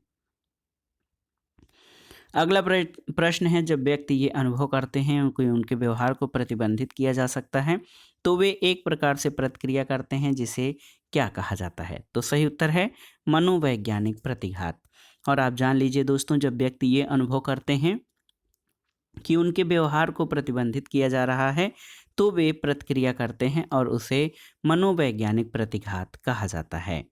अगला प्रश्न है, जब व्यक्ति ये अनुभव करते हैं उनके व्यवहार को प्रतिबंधित किया जा सकता है तो वे एक प्रकार से प्रतिक्रिया करते हैं जिसे क्या कहा जाता है? तो सही उत्तर है मनोवैज्ञानिक प्रतिघात। और आप जान लीजिए दोस्तों, जब व्यक्ति ये अनुभव करते हैं कि उनके व्यवहार को प्रतिबंधित किया जा रहा है तो वे प्रतिक्रिया करते हैं और उसे मनोवैज्ञानिक प्रतिघात कहा जाता है।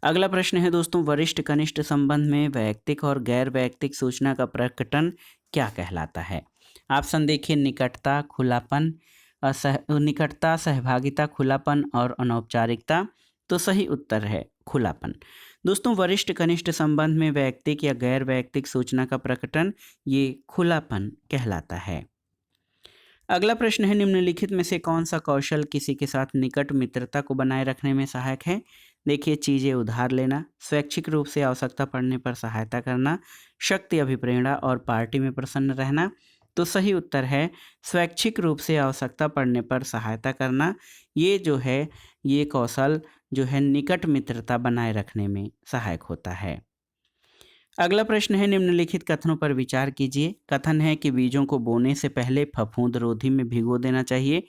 अगला प्रश्न है दोस्तों, वरिष्ठ कनिष्ठ संबंध में वैयक्तिक और गैर वैयक्तिक सूचना का प्रकटन क्या कहलाता है? ऑप्शन देखिए, निकटता, खुलापन, निकटता, सहभागिता, खुलापन और अनौपचारिकता। तो सही उत्तर है खुलापन। दोस्तों, वरिष्ठ कनिष्ठ संबंध में वैयक्तिक या गैर वैयक्तिक सूचना का प्रकटन ये खुलापन कहलाता है। अगला प्रश्न है, निम्नलिखित में से कौन सा कौशल किसी के साथ निकट मित्रता को बनाए रखने में सहायक है? देखिए, चीज़ें उधार लेना, स्वैच्छिक रूप से आवश्यकता पड़ने पर सहायता करना, शक्ति अभिप्रेरणा और पार्टी में प्रसन्न रहना। तो सही उत्तर है स्वैच्छिक रूप से आवश्यकता पड़ने पर सहायता करना। ये जो है, ये कौशल जो है निकट मित्रता बनाए रखने में सहायक होता है। अगला प्रश्न है, निम्नलिखित कथनों पर विचार कीजिए। कथन है कि बीजों को बोने से पहले फफूंद रोधी में भिगो देना चाहिए।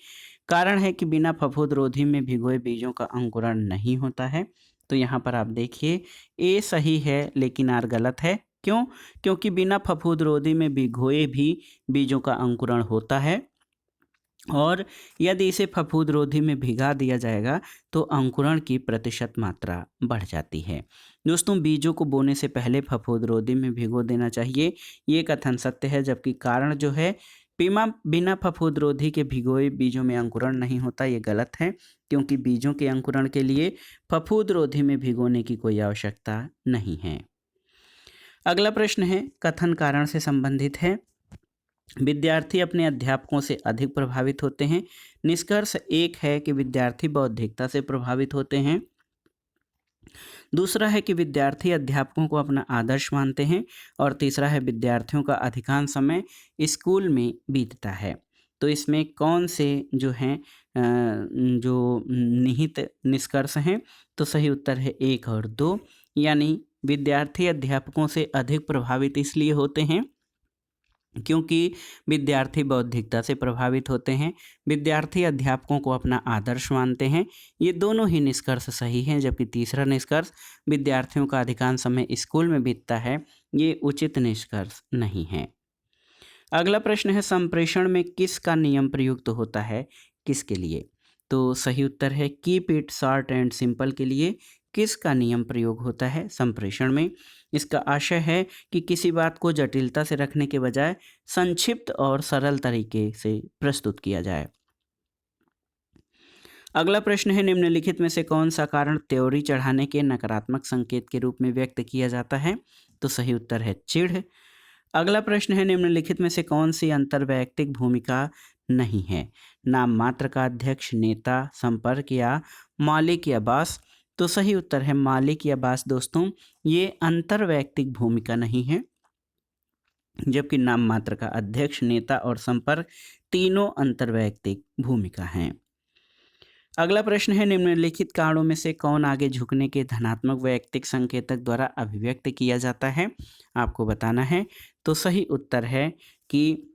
कारण है कि बिना फफूंद रोधी में भिगोए बीजों का अंकुरण नहीं होता है। तो यहाँ पर आप देखिए, ए सही है लेकिन आर गलत है। क्यों? क्योंकि बिना फफूंद रोधी में भिगोए भी बीजों का अंकुरण होता है, और यदि इसे फफूंद रोधी में भिगा दिया जाएगा तो अंकुरण की प्रतिशत मात्रा बढ़ जाती है। दोस्तों, बीजों को बोने से पहले फफूंद रोधी में भिगो देना चाहिए, ये कथन सत्य है, जबकि कारण जो है बिना फफूंद रोधी के भिगोए बीजों में अंकुरण नहीं होता, ये गलत है, क्योंकि बीजों के अंकुरण के लिए फफूंद रोधी में भिगोने की कोई आवश्यकता नहीं है। अगला प्रश्न है, कथन कारण से संबंधित है। विद्यार्थी अपने अध्यापकों से अधिक प्रभावित होते हैं। निष्कर्ष एक है कि विद्यार्थी बौद्धिकता से प्रभावित होते हैं। दूसरा है कि विद्यार्थी अध्यापकों को अपना आदर्श मानते हैं। और तीसरा है विद्यार्थियों का अधिकांश समय स्कूल में बीतता है। तो इसमें कौन से जो हैं जो निहित निष्कर्ष हैं? तो सही उत्तर है 1 और 2, यानी विद्यार्थी अध्यापकों से अधिक प्रभावित इसलिए होते हैं क्योंकि विद्यार्थी बौद्धिकता से प्रभावित होते हैं, विद्यार्थी अध्यापकों को अपना आदर्श मानते हैं। ये दोनों ही निष्कर्ष सही हैं, जबकि तीसरा निष्कर्ष विद्यार्थियों का अधिकांश समय स्कूल में बीतता है, ये उचित निष्कर्ष नहीं है। अगला प्रश्न है, संप्रेषण में किसका नियम प्रयुक्त होता है, किसके लिए? तो सही उत्तर है keep it short and simple के लिए किसका नियम प्रयोग होता है संप्रेषण में? इसका आशय है कि किसी बात को जटिलता से रखने के बजाय संक्षिप्त और सरल तरीके से प्रस्तुत किया जाए। अगला प्रश्न है, निम्नलिखित में से कौन सा कारण त्योरी चढ़ाने के नकारात्मक संकेत के रूप में व्यक्त किया जाता है? तो सही उत्तर है चिढ़। अगला प्रश्न है, निम्नलिखित में से कौन सी अंतर्वैयक्तिक भूमिका नहीं है? नाम मात्र का अध्यक्ष, नेता, संपर्क या मालिक या बॉस? तो सही उत्तर है मालिक या बॉस। दोस्तों, ये अंतर्वैयक्तिक भूमिका नहीं है, जबकि नाम मात्र का अध्यक्ष, नेता और संपर्क तीनों अंतर्वैयक्तिक भूमिका हैं। अगला प्रश्न है, निम्नलिखित कारणों में से कौन आगे झुकने के धनात्मक वैयक्तिक संकेतक द्वारा अभिव्यक्त किया जाता है? आपको बताना है। तो सही उत्तर है कि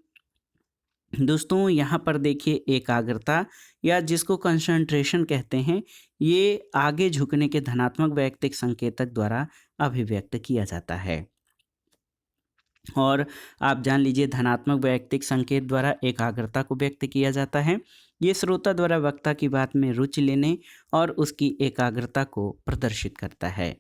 दोस्तों, यहाँ पर देखिए एकाग्रता या जिसको कंसंट्रेशन कहते हैं, ये आगे झुकने के धनात्मक वैयक्तिक संकेतक द्वारा अभिव्यक्त किया जाता है। और आप जान लीजिए, धनात्मक वैयक्तिक संकेत द्वारा एकाग्रता को व्यक्त किया जाता है। ये श्रोता द्वारा वक्ता की बात में रुचि लेने और उसकी एकाग्रता को प्रदर्शित करता है।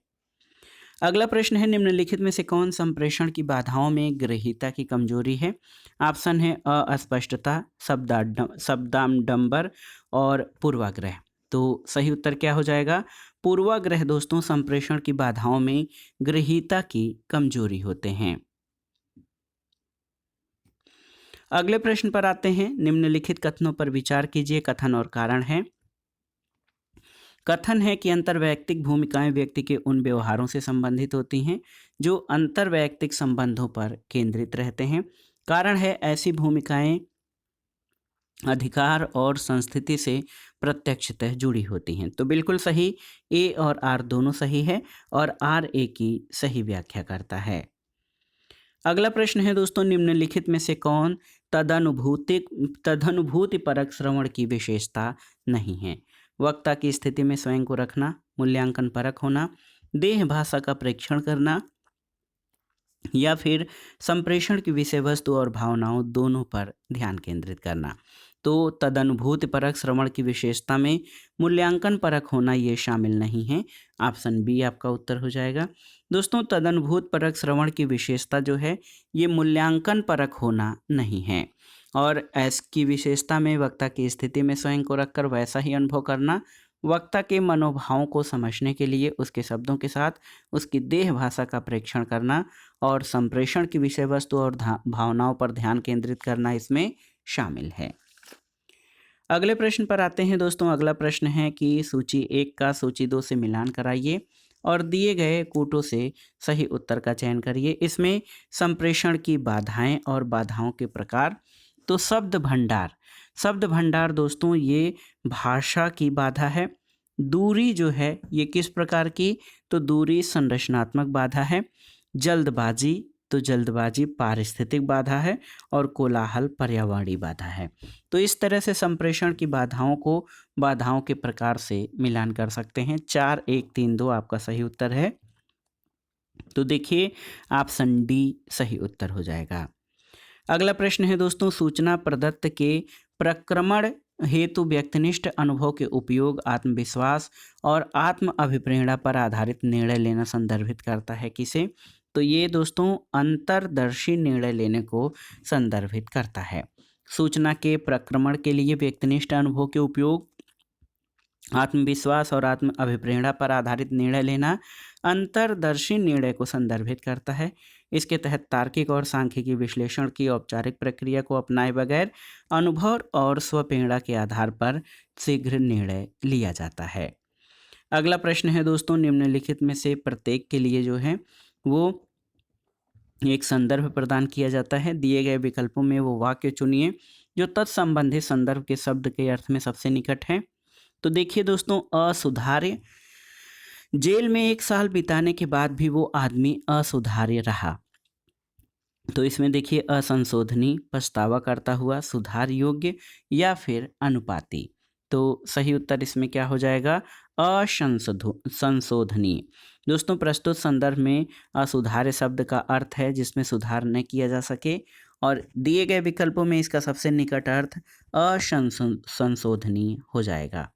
अगला प्रश्न है, निम्नलिखित में से कौन संप्रेषण की बाधाओं में ग्रहीता की कमजोरी है? ऑप्शन है अस्पष्टता, शब्दाडंबर और पूर्वाग्रह। तो सही उत्तर क्या हो जाएगा? पूर्वाग्रह दोस्तों संप्रेषण की बाधाओं में ग्रहीता की कमजोरी होते हैं। अगले प्रश्न पर आते हैं, निम्नलिखित कथनों पर विचार कीजिए। कथन और कारण है। कथन है कि अंतर्वैयक्तिक भूमिकाएं व्यक्ति के उन व्यवहारों से संबंधित होती हैं जो अंतर्वैयक्तिक संबंधों पर केंद्रित रहते हैं। कारण है ऐसी भूमिकाएं अधिकार और संस्थिति से प्रत्यक्षतः जुड़ी होती हैं। तो बिल्कुल सही, ए और आर दोनों सही है और आर ए की सही व्याख्या करता है। अगला प्रश्न है दोस्तों, निम्नलिखित में से कौन तदनुभूति परक श्रवण की विशेषता नहीं है? वक्ता की स्थिति में स्वयं को रखना, मूल्यांकन परक होना, देह भाषा का परीक्षण करना, या फिर संप्रेषण की विषय वस्तु और भावनाओं दोनों पर ध्यान केंद्रित करना। तो तदनुभूति परक श्रवण की विशेषता में मूल्यांकन परक होना ये शामिल नहीं है। ऑप्शन बी आपका उत्तर हो जाएगा। दोस्तों, तदनुभूत परक श्रवण की विशेषता जो है ये मूल्यांकन परक होना नहीं है। और एस की विशेषता में वक्ता की स्थिति में स्वयं को रखकर वैसा ही अनुभव करना, वक्ता के मनोभावों को समझने के लिए उसके शब्दों के साथ उसकी देह भाषा का प्रेक्षण करना और संप्रेषण की विषय वस्तु और भावनाओं पर ध्यान केंद्रित करना इसमें शामिल है। अगले प्रश्न पर आते हैं दोस्तों। अगला प्रश्न है कि सूची 1 का सूची 2 से मिलान कराइए और दिए गए कूटों से सही उत्तर का चयन करिए। इसमें संप्रेषण की बाधाएं और बाधाओं के प्रकार। तो शब्द भंडार दोस्तों ये भाषा की बाधा है। दूरी जो है ये किस प्रकार की, तो दूरी संरचनात्मक बाधा है। जल्दबाजी, तो जल्दबाजी पारिस्थितिक बाधा है। और कोलाहल पर्यावरणीय बाधा है। तो इस तरह से संप्रेषण की बाधाओं को बाधाओं के प्रकार से मिलान कर सकते हैं। 4, 1, 3, 2 आपका सही उत्तर है। तो देखिए ऑप्शन डी सही उत्तर हो जाएगा। अगला प्रश्न है दोस्तों, सूचना प्रदत्त के प्रक्रमण हेतु व्यक्तिनिष्ठ अनुभव के उपयोग आत्मविश्वास और आत्म अभिप्रेरणा पर आधारित निर्णय लेना संदर्भित करता है किसे? तो ये दोस्तों अंतर्दर्शी निर्णय लेने को संदर्भित करता है। सूचना के प्रक्रमण के लिए व्यक्तिनिष्ठ अनुभव के उपयोग आत्मविश्वास और आत्म अभिप्रेरणा पर आधारित निर्णय लेना अंतर्दर्शी निर्णय को संदर्भित करता है। इसके तहत तार्किक और सांख्यिकी विश्लेषण की औपचारिक प्रक्रिया को अपनाए बगैर अनुभव और स्वप्रेरणा के आधार पर शीघ्र निर्णय लिया जाता है। अगला प्रश्न है दोस्तों, निम्नलिखित में से प्रत्येक के लिए जो है वो एक संदर्भ प्रदान किया जाता है। दिए गए विकल्पों में वो वाक्य चुनिए जो तत्संबंधित संदर्भ के शब्द के अर्थ में सबसे निकट है। तो देखिए दोस्तों, असुधार्य, जेल में 1 साल बिताने के बाद भी वो आदमी असुधार्य रहा। तो इसमें देखिए असंशोधनीय, पछतावा करता हुआ, सुधार योग्य या फिर अनुपाती। तो सही उत्तर इसमें क्या हो जाएगा? संशोधनीय। दोस्तों, प्रस्तुत संदर्भ में असुधार्य शब्द का अर्थ है जिसमें सुधार न किया जा सके और दिए गए विकल्पों में इसका सबसे निकट अर्थ असंशोधनीय हो जाएगा।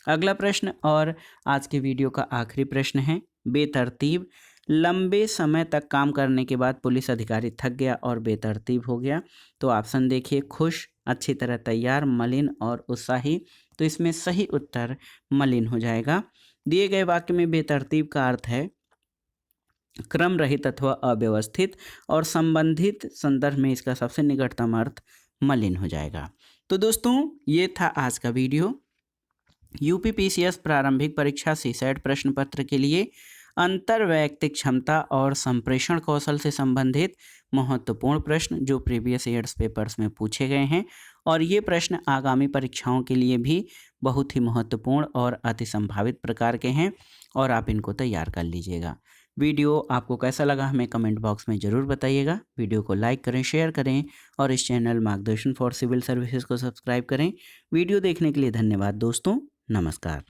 अगला प्रश्न और आज के वीडियो का आखिरी प्रश्न है, बेतरतीब, लंबे समय तक काम करने के बाद पुलिस अधिकारी थक गया और बेतरतीब हो गया। तो ऑप्शन देखिए, खुश, अच्छी तरह तैयार, मलिन और उत्साही। तो इसमें सही उत्तर मलिन हो जाएगा। दिए गए वाक्य में बेतरतीब का अर्थ है क्रम रहित अथवा अव्यवस्थित और संबंधित संदर्भ में इसका सबसे निकटतम अर्थ मलिन हो जाएगा। तो दोस्तों, ये था आज का वीडियो। यूपीपीसीएस प्रारंभिक परीक्षा सीसैट प्रश्न पत्र के लिए अंतर्वैयक्तिक क्षमता और संप्रेषण कौशल से संबंधित महत्वपूर्ण प्रश्न जो प्रीवियस ईयर्स पेपर्स में पूछे गए हैं और ये प्रश्न आगामी परीक्षाओं के लिए भी बहुत ही महत्वपूर्ण और अति संभावित प्रकार के हैं और आप इनको तैयार कर लीजिएगा। वीडियो आपको कैसा लगा हमें कमेंट बॉक्स में ज़रूर बताइएगा। वीडियो को लाइक करें, शेयर करें और इस चैनल मार्गदर्शन फॉर सिविल सर्विसेज को सब्सक्राइब करें। वीडियो देखने के लिए धन्यवाद दोस्तों। नमस्कार।